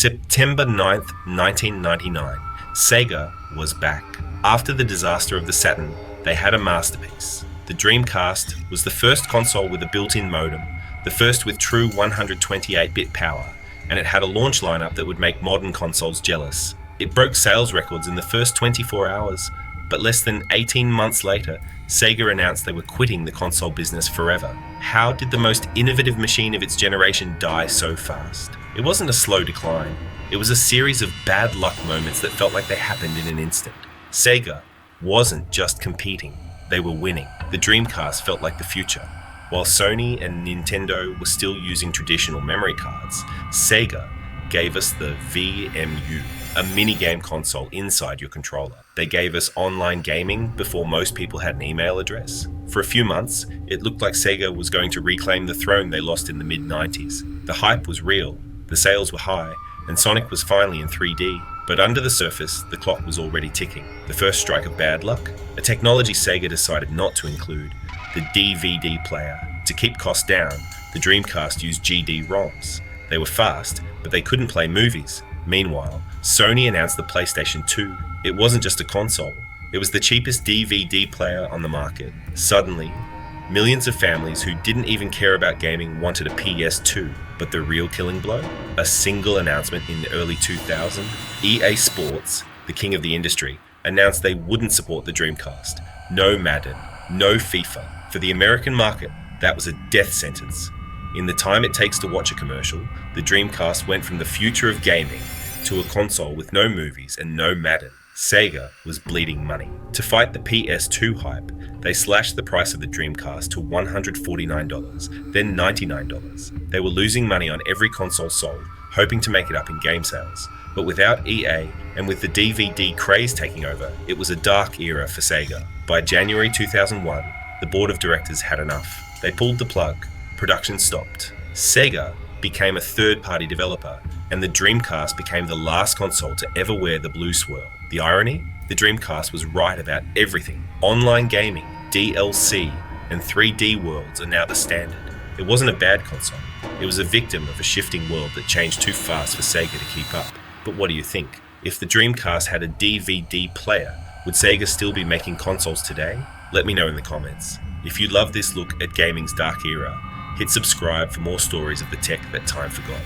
September 9th, 1999, Sega was back. After the disaster of the Saturn, they had a masterpiece. The Dreamcast was the first console with a built-in modem, the first with true 128-bit power, and it had a launch lineup that would make modern consoles jealous. It broke sales records in the first 24 hours, but less than 18 months later, Sega announced they were quitting the console business forever. How did the most innovative machine of its generation die so fast? It wasn't a slow decline. It was a series of bad luck moments that felt like they happened in an instant. Sega wasn't just competing, they were winning. The Dreamcast felt like the future. While Sony and Nintendo were still using traditional memory cards, Sega gave us the VMU, a minigame console inside your controller. They gave us online gaming before most people had an email address. For a few months, it looked like Sega was going to reclaim the throne they lost in the mid-90s. The hype was real, the sales were high, and Sonic was finally in 3D. But under the surface, the clock was already ticking. The first strike of bad luck? A technology Sega decided not to include, the DVD player. To keep costs down, the Dreamcast used GD-ROMs. They were fast, but they couldn't play movies. Meanwhile, Sony announced the PlayStation 2. It wasn't just a console, it was the cheapest DVD player on the market. Suddenly, millions of families who didn't even care about gaming wanted a PS2. But the real killing blow? A single announcement in the early 2000s, EA Sports, the king of the industry, announced they wouldn't support the Dreamcast. No Madden, no FIFA. For the American market, that was a death sentence. In the time it takes to watch a commercial, the Dreamcast went from the future of gaming to a console with no movies and no Madden. Sega was bleeding money. To fight the PS2 hype, they slashed the price of the Dreamcast to $149, then $99. They were losing money on every console sold, hoping to make it up in game sales. But without EA, and with the DVD craze taking over, it was a dark era for Sega. By January 2001, the board of directors had enough. They pulled the plug. Production stopped. Sega became a third-party developer, and the Dreamcast became the last console to ever wear the blue swirl. The irony? The Dreamcast was right about everything. Online gaming, DLC, and 3D worlds are now the standard. It wasn't a bad console. It was a victim of a shifting world that changed too fast for Sega to keep up. But what do you think? If the Dreamcast had a DVD player, would Sega still be making consoles today? Let me know in the comments. If you love this look at gaming's dark era, hit subscribe for more stories of the tech that time forgot.